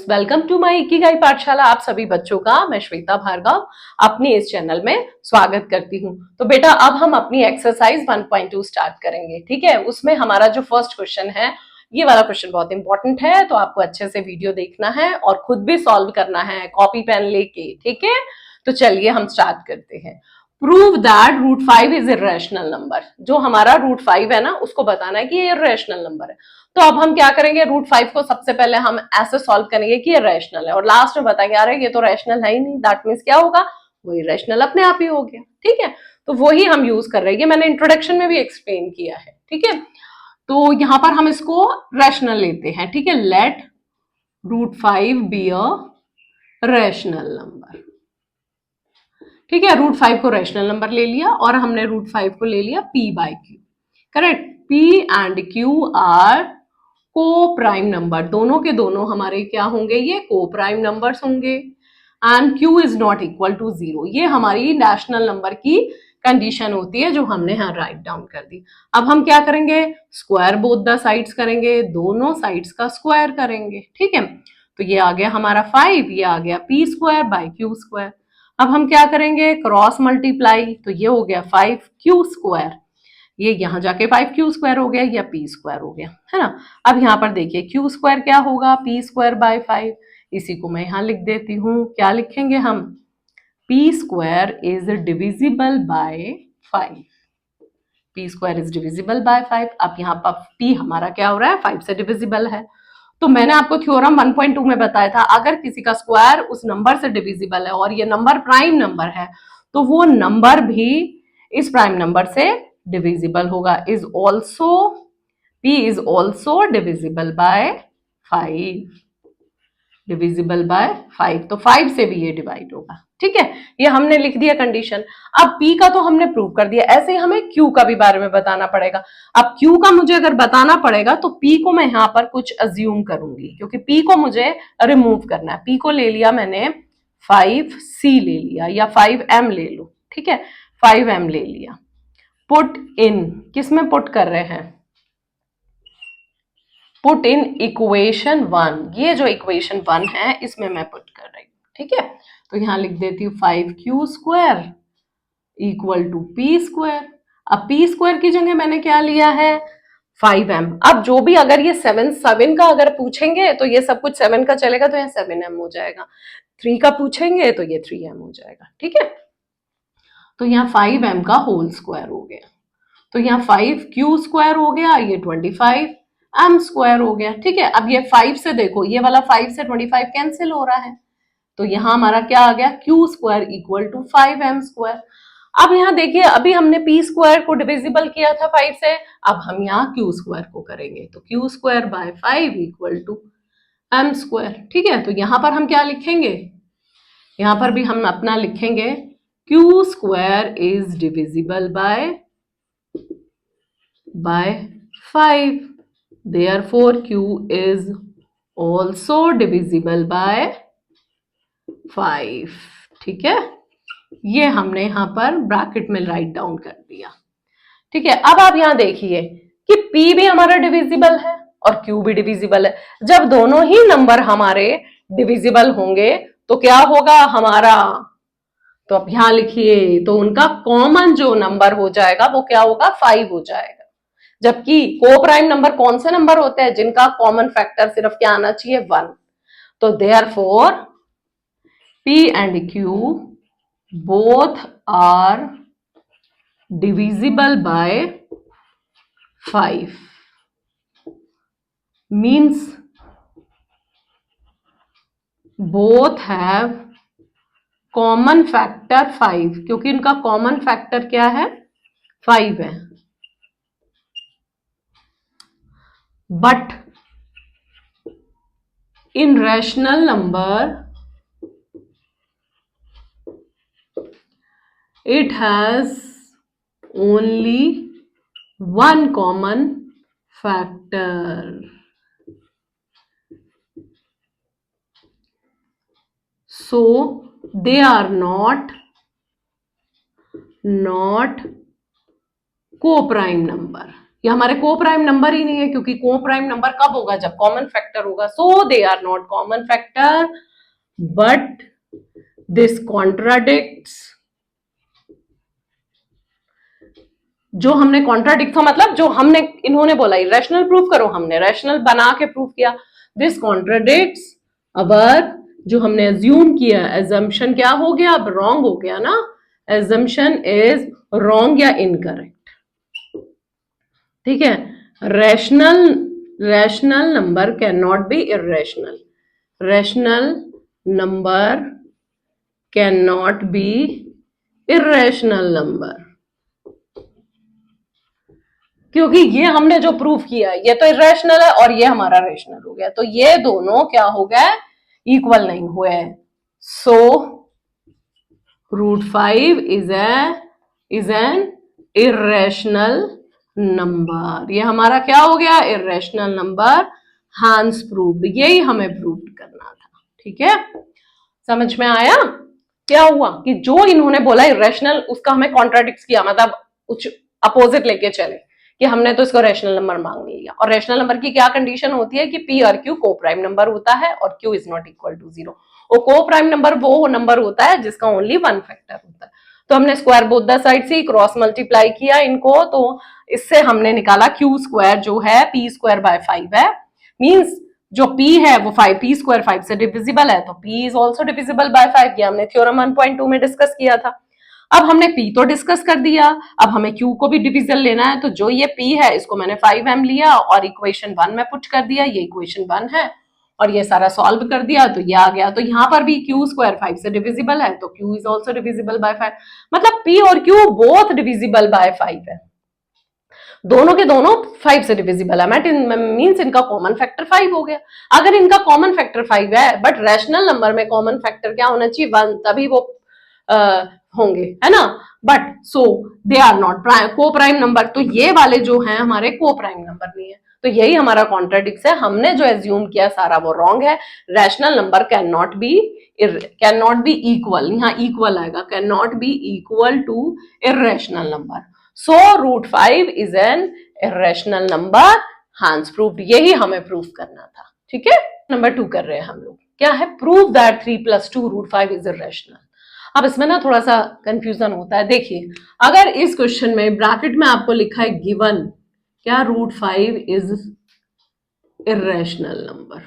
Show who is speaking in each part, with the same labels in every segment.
Speaker 1: Students, welcome to my Ikigai Pathshala. आप सभी बच्चों का मैं श्वेता भार्गव अपनी इस चैनल में स्वागत करती हूँ। तो बेटा अब हम अपनी एक्सरसाइज 1.2 स्टार्ट करेंगे। ठीक है, उसमें हमारा जो फर्स्ट क्वेश्चन है, ये वाला क्वेश्चन बहुत इंपॉर्टेंट है, तो आपको अच्छे से वीडियो देखना है और खुद भी सॉल्व करना है कॉपी पेन लेके। ठीक है, तो चलिए हम स्टार्ट करते हैं। Prove that root 5 is irrational number. जो हमारा रूट 5 है ना, उसको बताना है कि ये इर्रेशनल नंबर है। तो अब हम क्या करेंगे, रूट 5 को सबसे पहले हम ऐसे सॉल्व करेंगे कि ये रैशनल है और लास्ट में बताएंगे अरे ये तो रैशनल है ही नहीं, दैट मीन्स क्या होगा, वो इरेशनल अपने आप ही हो गया। ठीक है, तो वही हम यूज कर रहे हैं, ये मैंने इंट्रोडक्शन में भी एक्सप्लेन किया है। ठीक है, तो यहां पर हम इसको रैशनल लेते हैं। ठीक है, let root 5 be a rational number. ठीक है, रूट 5 को रैशनल नंबर ले लिया और हमने रूट 5 को ले लिया p by q. Correct, p and q are coprime number, दोनों के दोनों हमारे क्या होंगे, ये को प्राइम नंबर्स होंगे। And q is not equal to 0, ये हमारी रैशनल नंबर की कंडीशन होती है जो हमने यहाँ राइट डाउन कर दी। अब हम क्या करेंगे, स्क्वायर बोथ द साइड्स करेंगे, दोनों साइड्स का स्क्वायर करेंगे। ठीक है, तो ये आ गया हमारा 5, ये आ गया p square by q square. अब हम क्या करेंगे, क्रॉस मल्टीप्लाई, तो ये हो गया 5q स्क्वायर, ये यहां जाके 5q स्क्वायर हो गया या p स्क्वायर हो गया, है ना। अब यहाँ पर देखिए q स्क्वायर क्या होगा, p स्क्वायर बाय 5। इसी को मैं यहाँ लिख देती हूँ, क्या लिखेंगे हम, p square is divisible by 5। p square is divisible by 5। अब यहाँ पर p हमारा क्या हो रहा है, 5 से डिविजिबल है। तो मैंने आपको थ्योरम 1.2 में बताया था, अगर किसी का स्क्वायर उस नंबर से डिविजिबल है और ये नंबर प्राइम नंबर है, तो वो नंबर भी इस प्राइम नंबर से डिविजिबल होगा। Is also, p is also divisible by 5, divisible by 5, तो 5 से भी ये डिवाइड होगा। ठीक है, ये हमने लिख दिया कंडीशन। अब p का तो हमने प्रूव कर दिया, ऐसे ही हमें q का भी बारे में बताना पड़ेगा। अब q का मुझे अगर बताना पड़ेगा तो p को मैं यहाँ पर कुछ अज्यूम करूंगी, क्योंकि p को मुझे रिमूव करना है। p को ले लिया मैंने 5c ले लिया या 5m ले लो। ठीक है, 5m ले लिया। पुट इन, किस में पुट कर रहे हैं, पुट इन इक्वेशन 1, ये जो इक्वेशन 1 है इसमें मैं पुट कर रही हूँ। ठीक है, तो यहां लिख देती हूँ 5q square equal to p square. अब p स्क्वायर की जगह मैंने क्या लिया है, 5m। अब जो भी अगर ये 7 का अगर पूछेंगे तो ये सब कुछ 7 का चलेगा, तो यहाँ 7m हो जाएगा। 3 का पूछेंगे तो ये 3m हो जाएगा। ठीक है, तो यहाँ 5m का होल स्क्वायर हो गया, तो यहाँ 5q स्क्वायर हो गया, ये 25m स्क्वायर हो गया। ठीक है, अब ये 5 से देखो, ये वाला 5 से 25 कैंसिल हो रहा है, तो यहाँ हमारा क्या आ गया, q square equal to 5m square. अब यहाँ देखिए, अभी हमने p स्क्वायर को डिविजिबल किया था 5 से, अब हम यहाँ q स्क्वायर को करेंगे, तो q square by 5 equal to m square. ठीक है, तो यहाँ पर हम क्या लिखेंगे, यहाँ पर भी हम अपना लिखेंगे q square is divisible by 5, therefore q is also divisible by 5। ठीक है, ये हमने यहां पर ब्रैकेट में राइट डाउन कर दिया। ठीक है, अब आप यहां देखिए कि p भी हमारा डिविजिबल है और q भी डिविजिबल है। जब दोनों ही नंबर हमारे डिविजिबल होंगे तो क्या होगा हमारा, तो अब यहां लिखिए, तो उनका कॉमन जो नंबर हो जाएगा वो क्या होगा, 5 हो जाएगा। जबकि को प्राइम नंबर कौन से नंबर होते हैं, जिनका कॉमन फैक्टर सिर्फ क्या आना चाहिए, 1। तो therefore p and q both are divisible by 5, means both have common factor 5, क्योंकि इनका कॉमन फैक्टर क्या है, 5 है। But in rational number it has only one common factor, so they are not co-prime number। ये हमारे को prime number ही नहीं है, क्योंकि को प्राइम नंबर कब होगा, जब कॉमन फैक्टर होगा. So they are not common factor, but this contradicts. जो हमने कॉन्ट्राडिक्ट था मतलब जो हमने इन्होंने बोला रैशनल प्रूफ करो, हमने रैशनल बना के प्रूफ किया. दिस कॉन्ट्राडिक्ट्स अवर, जो हमने एज्यूम किया, एजम्पशन क्या हो गया, अब रॉन्ग हो गया ना. एजम्पशन इज रॉन्ग या इनकरेक्ट. ठीक है. Rational number can not B irrational. Rational number can not B irrational number, क्योंकि ये हमने जो प्रूफ किया ये तो इरेशनल है और ये हमारा रेशनल हो गया, तो ये दोनों क्या हो गए, इक्वल नहीं हुए. सो √5 इज एन इरेशनल नंबर. ये हमारा क्या हो गया, इरेशनल नंबर. हांस प्रूव्ड. यही हमें प्रूव करना था. ठीक है, समझ में आया. क्या हुआ कि जो इन्होंने बोला इरेशनल, उसका हमें कॉन्ट्राडिक्ट किया, मतलब कुछ अपोजिट लेके चले कि हमने तो इसको रैशनल नंबर मांग लिया. और रैशनल नंबर की क्या कंडीशन होती है कि पी और क्यू को प्राइम नंबर होता है और q is not equal to 0. और को प्राइम नंबर वो नंबर होता है जिसका ओनली वन फैक्टर होता है. तो हमने स्क्वायर बोथ द साइड से क्रॉस मल्टीप्लाई किया इनको, तो इससे हमने निकाला क्यू स्क्वायर जो है पी स्क्वायर बाय 5 है. मींस जो p है वो 5, p स्क्वायर 5 से डिविजिबल है, तो p is also divisible by 5. ये हमने थ्योरम 1.2 में डिस्कस किया था. अब हमने p तो डिस्कस कर दिया, अब हमें q को भी डिविजन लेना है. तो जो ये p है इसको मैंने 5m लिया और इक्वेशन 1 में पुट कर दिया. ये इक्वेशन 1 है और ये सारा सॉल्व कर दिया तो ये आ गया. तो यहाँ पर भी q स्क्वायर 5 से डिविजिबल है, तो q is also divisible by 5. मतलब p और q बोथ डिविजिबल बाय 5 है. दोनों के दोनों 5 से डिविजिबल है, मींस इनका कॉमन फैक्टर 5 हो गया. अगर इनका कॉमन फैक्टर 5 है, बट रैशनल नंबर में कॉमन फैक्टर क्या होना चाहिए, 1, तभी वो होंगे, है ना. But so they are not coprime number. तो ये वाले जो हैं हमारे को प्राइम नंबर नहीं है. तो यही हमारा कॉन्ट्राडिक्स है. हमने जो एज्यूम किया सारा वो रॉन्ग है. Rational number can not be equal, यहाँ इक्वल आएगा, can not be equal to irrational number. So √5 is an irrational number. Hence proved. यही हमें प्रूव करना था. ठीक है, नंबर 2 कर रहे हैं हम लोग. क्या है, प्रूव दैट 3 + 2 √5 इज इरेशनल. अब इसमें ना थोड़ा सा कंफ्यूजन होता है. देखिए, अगर इस क्वेश्चन में ब्रैकेट में आपको लिखा है गिवन क्या, √5 इज इरेशनल नंबर.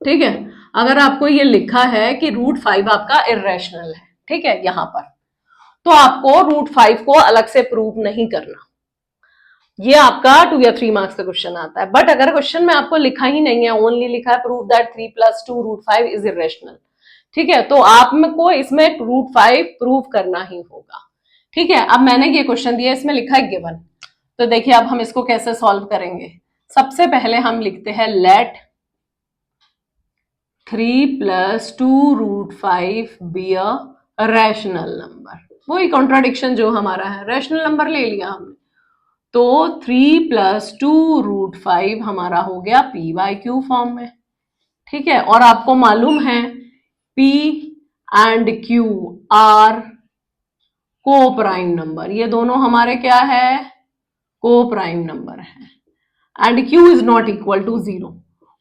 Speaker 1: ठीक है, अगर आपको ये लिखा है कि √5 आपका इरेशनल है, ठीक है, यहां पर, तो आपको √5 को अलग से प्रूव नहीं करना. ये आपका 2 या 3 मार्क्स का क्वेश्चन आता है. बट अगर क्वेश्चन में आपको लिखा ही नहीं है, ओनली लिखा है प्रूव दैट 3 + 2 √5 इज इरेशनल, ठीक है, तो आपको इसमें √5 प्रूव करना ही होगा. ठीक है, अब मैंने ये क्वेश्चन दिया, इसमें लिखा है गिवन. तो देखिए अब हम इसको कैसे सॉल्व करेंगे. सबसे पहले हम लिखते हैं let 3 + 2 √5 be a rational number. वही कॉन्ट्राडिक्शन जो हमारा है, रैशनल नंबर ले लिया हमने. तो 3 + 2 √5 हमारा हो गया p/q फॉर्म में. ठीक है, और आपको मालूम है p and q are coprime number. ये दोनों हमारे क्या है, को प्राइम नंबर है. And q is not equal to 0,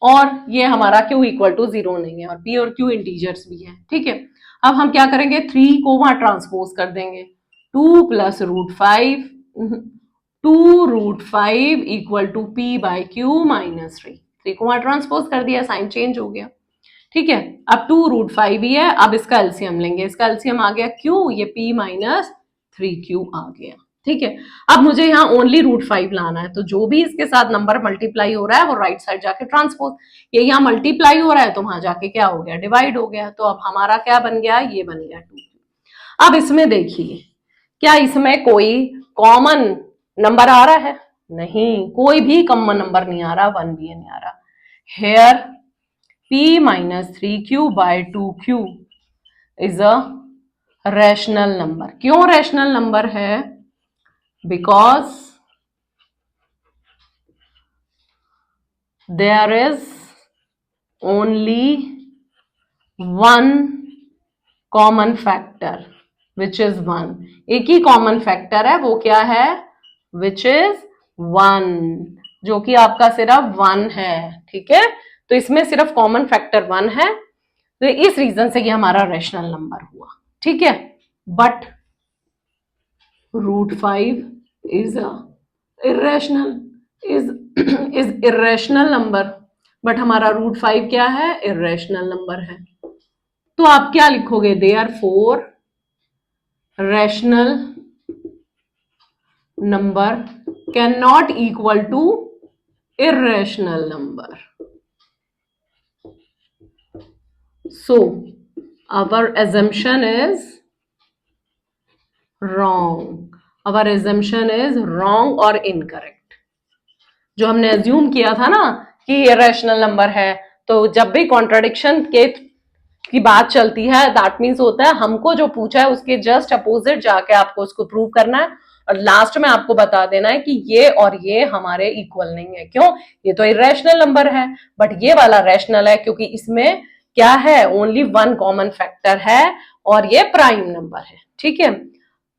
Speaker 1: और ये हमारा q इक्वल टू 0 नहीं है, और p और q इंटीजर्स भी है. ठीक है, अब हम क्या करेंगे, 3 को वहां ट्रांसपोज कर देंगे. 2 + √5 2 √5 इक्वल टू p/q - 3. 3 को वहां ट्रांसपोज कर दिया, साइन चेंज हो गया. ठीक है, अब 2 √5 ही है. अब इसका एलसीएम लेंगे, इसका एलसीएम आ गया q, ये p - 3q आ गया. ठीक है, अब मुझे यहाँ ओनली √5 लाना है. तो जो भी इसके साथ नंबर मल्टीप्लाई हो रहा है वो राइट साइड जाके ट्रांसपोज. ये यहाँ मल्टीप्लाई हो रहा है तो वहां जाके क्या हो गया, डिवाइड हो गया. तो अब हमारा क्या बन गया, ये बन गया 2. अब इसमें देखिए, क्या इसमें कोई कॉमन नंबर आ रहा है, नहीं, कोई भी कॉमन नंबर नहीं आ रहा, 1 भी नहीं आ रहा. Here p - 3q/2q is a rational number. क्यों रैशनल नंबर है, because there is only one common factor which is 1. एक ही कॉमन फैक्टर है, वो क्या है, विच इज 1, जो कि आपका सिर्फ 1 है, ठीक है। तो इसमें सिर्फ कॉमन फैक्टर 1 है, तो इस रीजन से ये हमारा रैशनल नंबर हुआ, ठीक है। But √5 is irrational, is irrational number, but हमारा √5 क्या है, irrational नंबर है। तो आप क्या लिखोगे, therefore rational number cannot equal to irrational number. So our assumption is wrong. Our assumption is wrong or incorrect. जो हमने अज्यूम किया था ना कि इरेशनल नंबर है, तो जब भी कॉन्ट्राडिक्शन के की बात चलती है, दैट मीन्स होता है हमको जो पूछा है उसके जस्ट अपोजिट जाके आपको उसको प्रूव करना है, और लास्ट में आपको बता देना है कि ये और ये हमारे इक्वल नहीं है। क्यों, ये तो इरेशनल नंबर है, बट ये वाला रैशनल है, क्योंकि इसमें क्या है, ओनली 1 कॉमन फैक्टर है और ये प्राइम नंबर है, ठीक है।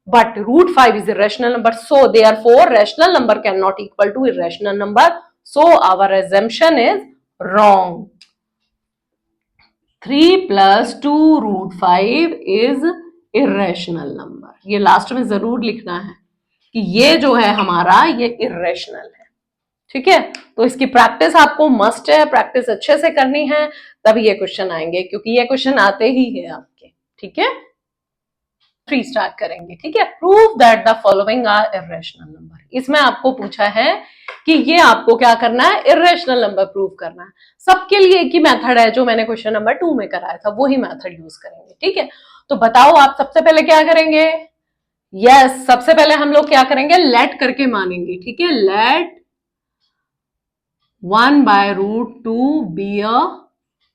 Speaker 1: But √5 is irrational number, so therefore rational number cannot equal to irrational number. So our assumption is wrong. 3 plus 2 √5 is irrational number. ये लास्ट में जरूर लिखना है कि ये जो है हमारा ये irrational है, ठीक है। तो इसकी प्रैक्टिस आपको मस्ट है, प्रैक्टिस अच्छे से करनी है, तभी ये क्वेश्चन आएंगे, क्योंकि ये क्वेश्चन आते ही है आपके, ठीक है। 3 स्टार्ट करेंगे, ठीक है। Prove that the following are irrational number. इसमें आपको पूछा है कि ये आपको क्या करना है, इरेशनल नंबर प्रूव करना है। सबके लिए एक ही मेथड है जो मैंने क्वेश्चन नंबर 2 में कराया था, वही मेथड यूज करेंगे, ठीक है। तो बताओ आप सबसे पहले क्या करेंगे, यस सबसे पहले हम लोग क्या करेंगे, लेट करके मानेंगे, ठीक है। Let 1/√2 be a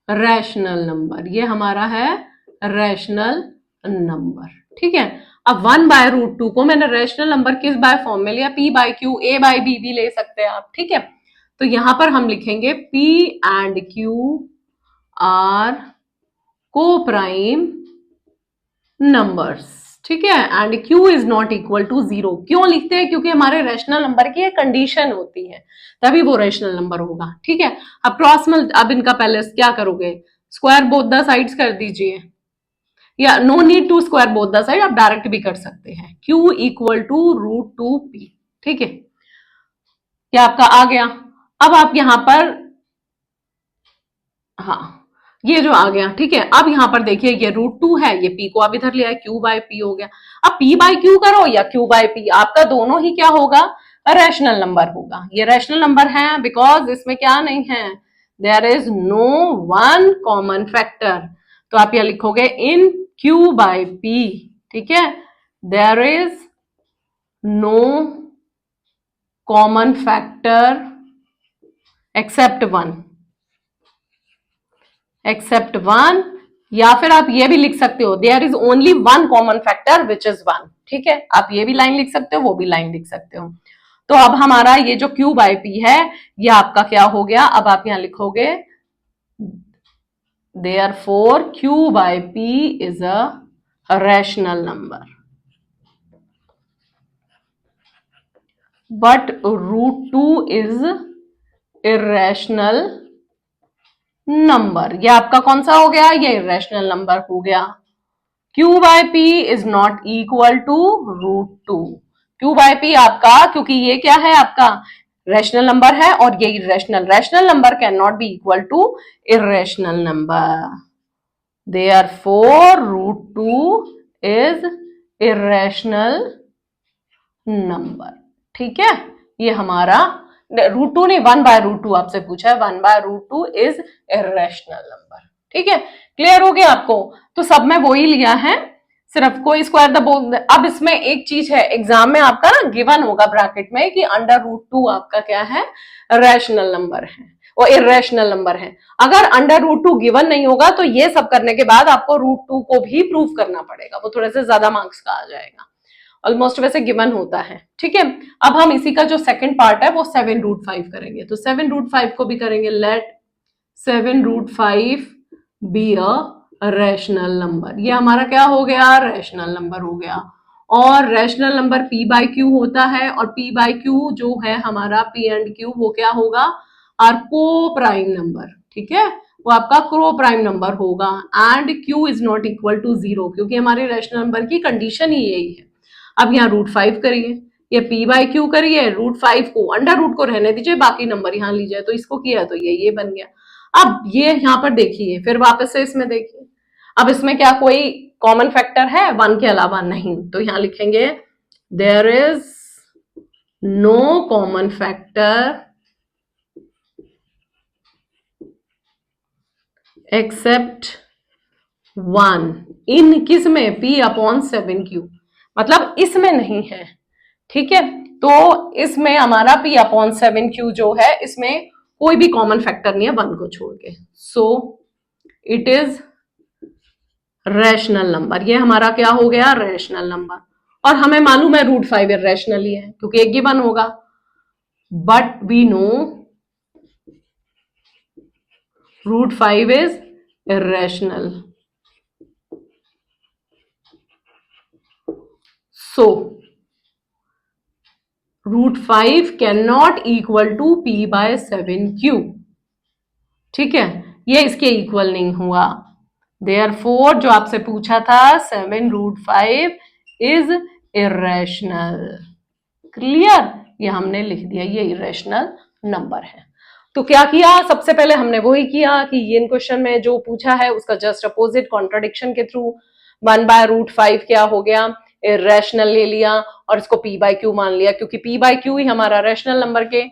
Speaker 1: rational number, ये हमारा है रैशनल नंबर, ठीक है। अब 1/√2 को मैंने रैशनल नंबर किस बाय फॉर्म में लिया, p/q, a/b भी ले सकते हैं आप, ठीक है। तो यहां पर हम लिखेंगे p and q are coprime numbers, ठीक है, and q is not equal to 0। क्यों लिखते हैं, क्योंकि हमारे रैशनल नंबर की एक कंडीशन होती है, तभी वो रैशनल नंबर होगा, ठीक है। अब क्रॉस मल्ट, अब इनका पहले क्या करोगे, स्क्वायर बोथ द साइड्स कर दीजिए, या no need to square both the side, आप डायरेक्ट भी कर सकते हैं। Q इक्वल टू √2p, ठीक है, क्या आपका आ गया। अब आप यहां पर, हाँ ये जो आ गया, ठीक है। अब यहां पर देखिए ये √2 है, ये p को आप इधर ले आए, Q/p हो गया। अब p/q करो या Q/p, आपका दोनों ही क्या होगा, रैशनल नंबर होगा। ये रैशनल नंबर है बिकॉज इसमें क्या नहीं है, there is no 1 common factor. तो आप यह लिखोगे इन Q/p, ठीक है, there is no common factor except 1, या फिर आप ये भी लिख सकते हो there is only 1 common factor which is 1, ठीक है। आप ये भी लाइन लिख सकते हो, वो भी लाइन लिख सकते हो। तो अब हमारा ये जो Q/p है ये आपका क्या हो गया, अब आप यहां लिखोगे therefore Q/p is a rational number, but √2 is irrational number। ये आपका कौन सा हो गया, ये irrational number हो गया। Q/p is not equal to √2। Q/p आपका, क्योंकि ये क्या है आपका रैशनल नंबर है और ये irrational, rational number can not be equal to irrational number, therefore √2 is irrational number, ठीक है। ये हमारा √2 नहीं, 1/√2 आपसे पूछा है, 1/√2 इज इरेशनल नंबर, ठीक है। क्लियर हो गया आपको, तो सब में वो ही लिया है, सिर्फ कोई स्क्वायर द बोथ। अब इसमें एक चीज है, एग्जाम में आपका ना गिवन होगा ब्रैकेट में कि √2 आपका क्या है, रैशनल नंबर है और इरेशनल नंबर है। अगर √2 गिवन नहीं होगा तो ये सब करने के बाद आपको √2 को भी प्रूव करना पड़ेगा, वो थोड़े से ज्यादा मार्क्स का आ जाएगा, ऑलमोस्ट वैसे गिवन होता है, ठीक है। अब हम इसी का जो सेकंड पार्ट है वो 7√5 करेंगे, तो 7√5 को भी करेंगे, let 7√5 be a rational number. ये हमारा क्या हो गया, रैशनल नंबर हो गया। और rational number p by Q होता है, और p बाई क्यू जो है हमारा p एंड q वो क्या होगा, आर को प्राइम नंबर, ठीक है, वो आपका को प्राइम नंबर होगा, and q is not equal to 0, क्योंकि हमारे रैशनल नंबर की कंडीशन ही यही है। अब यहाँ √5 करिए, ये p बाई क्यू करिए, √5 को अंडर रूट को रहने दीजिए, बाकी नंबर यहाँ लीजिए, तो इसको किया तो ये बन गया। अब ये यहाँ पर देखिए, फिर वापस से इसमें देखिए, अब इसमें क्या कोई कॉमन फैक्टर है 1 के अलावा? नहीं, तो यहां लिखेंगे there is no common factor except 1 in किसमें, p/7q, मतलब इसमें नहीं है, ठीक है। तो इसमें हमारा p/7q जो है, इसमें कोई भी कॉमन फैक्टर नहीं है 1 को छोड़ के, so it is rational number. ये हमारा क्या हो गया, रैशनल नंबर। और हमें मालूम है √5 इर्रेशनल ही है, क्योंकि एक गिवन होगा, but we know √5 is irrational, so √5 can not equal to p/7q, ठीक है, ये इसके इक्वल नहीं हुआ। Therefore, जो आपसे पूछा था 7√5 इज इर्रेशनल। क्लियर, ये हमने लिख दिया, ये इर्रेशनल नंबर है। तो क्या किया, सबसे पहले हमने वही किया कि ये इन क्वेश्चन में जो पूछा है उसका जस्ट अपोजिट कॉन्ट्रडिक्शन के थ्रू 1/√5 क्या हो गया, इर्रेशनल ले लिया, और इसको p बाई क्यू मान लिया, क्योंकि p बाई क्यू ही हमारा रैशनल नंबर के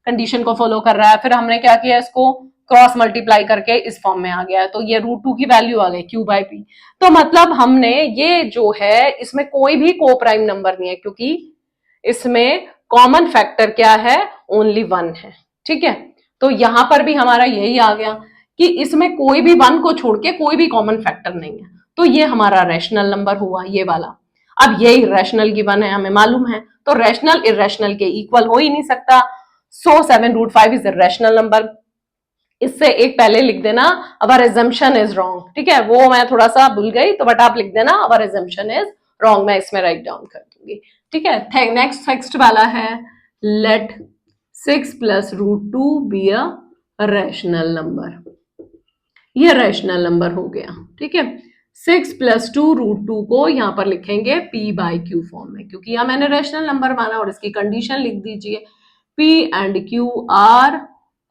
Speaker 1: कंडीशन को फॉलो कर रहा है। फिर हमने क्या किया, इसको क्रॉस मल्टीप्लाई करके इस फॉर्म में आ गया, तो ये √2 की वैल्यू आ गई q बाई p। तो मतलब हमने ये जो है, इसमें कोई भी को प्राइम नंबर नहीं है, क्योंकि इसमें कॉमन फैक्टर क्या है, ओनली 1 है, ठीक है। तो यहां पर भी हमारा यही आ गया कि इसमें कोई भी 1 को छोड़ के कोई भी कॉमन फैक्टर नहीं है, तो ये हमारा रैशनल नंबर हुआ, ये वाला। अब ये इर्रेशनल गिवन है, हमें मालूम है, तो रैशनल इर्रेशनल के इक्वल हो ही नहीं सकता, सो 7√5 इज इर्रेशनल नंबर। इससे एक पहले लिख देना अवर एजम्पशन इज रॉन्ग, ठीक है, वो मैं थोड़ा सा भूल गई, तो बट आप लिख देना अवर एजम्पशन इज रॉन्ग, मैं इसमें राइट डाउन कर दूंगी, ठीक है। नेक्स्ट वाला है, let 6 + √2 be a rational number. ये रैशनल नंबर हो गया, ठीक है। 6 + 2 √2 को यहां पर लिखेंगे p बाई क्यू फॉर्म में, क्योंकि यहां मैंने रैशनल नंबर माना, और इसकी कंडीशन लिख दीजिए, p and q are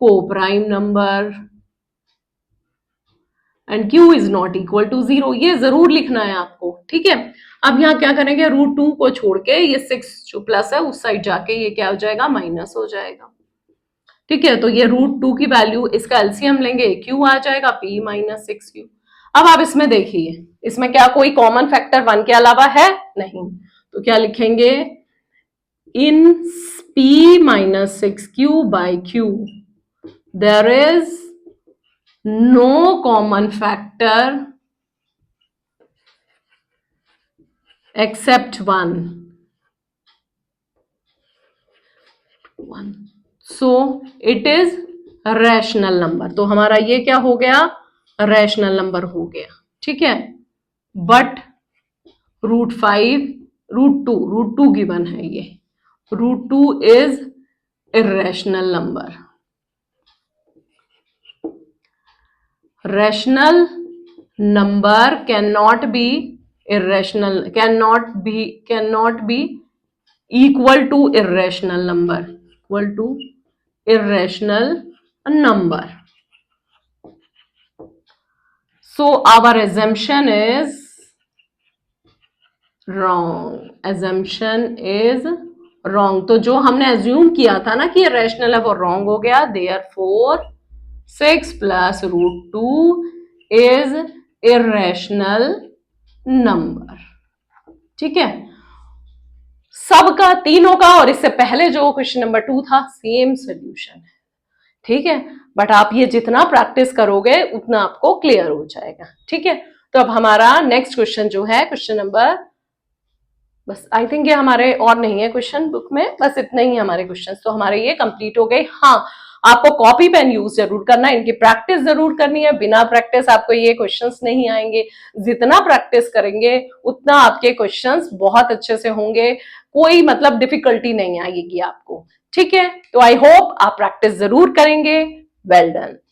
Speaker 1: coprime number and q is not equal to 0, ये जरूर लिखना है आपको, ठीक है। अब यहाँ क्या करेंगे, √2 को छोड़ के ये 6 जो प्लस है उस साइड जाके ये क्या हो जाएगा, माइनस हो जाएगा, ठीक है। तो ये √2 की वैल्यू, इसका एलसीएम लेंगे, q आ जाएगा p-6q। अब आप इसमें देखिए, इसमें क्या कोई कॉमन फैक्टर 1 के अलावा है? नहीं, तो क्या लिखेंगे, इन p-6q by q there is no common factor except 1, so it is rational number. तो हमारा ये क्या हो गया, रैशनल नंबर हो गया, ठीक है। बट √2 गिवन है, ये √2 is irrational number. Rational number can not B irrational, cannot be equal to irrational number, equal to irrational number. So our assumption is wrong, assumption is wrong। तो जो हमने assume किया था ना कि irrational है, वो wrong हो गया। Therefore 6 + √2 is irrational number, ठीक है। सबका, तीनों का, और इससे पहले जो क्वेश्चन नंबर 2 था, सेम सोल्यूशन है, ठीक है। बट आप ये जितना प्रैक्टिस करोगे उतना आपको क्लियर हो जाएगा, ठीक है। तो अब हमारा नेक्स्ट क्वेश्चन जो है, क्वेश्चन नंबर, बस आई थिंक ये हमारे और नहीं है क्वेश्चन बुक में, बस इतना ही है हमारे क्वेश्चन, तो हमारे ये कंप्लीट हो गए। हाँ, आपको कॉपी पेन यूज जरूर करना है, इनकी प्रैक्टिस जरूर करनी है। बिना प्रैक्टिस आपको ये क्वेश्चंस नहीं आएंगे। जितना प्रैक्टिस करेंगे उतना आपके क्वेश्चंस बहुत अच्छे से होंगे, कोई मतलब डिफिकल्टी नहीं आएगी आपको। ठीक है, तो आई होप आप प्रैक्टिस जरूर करेंगे। Well done.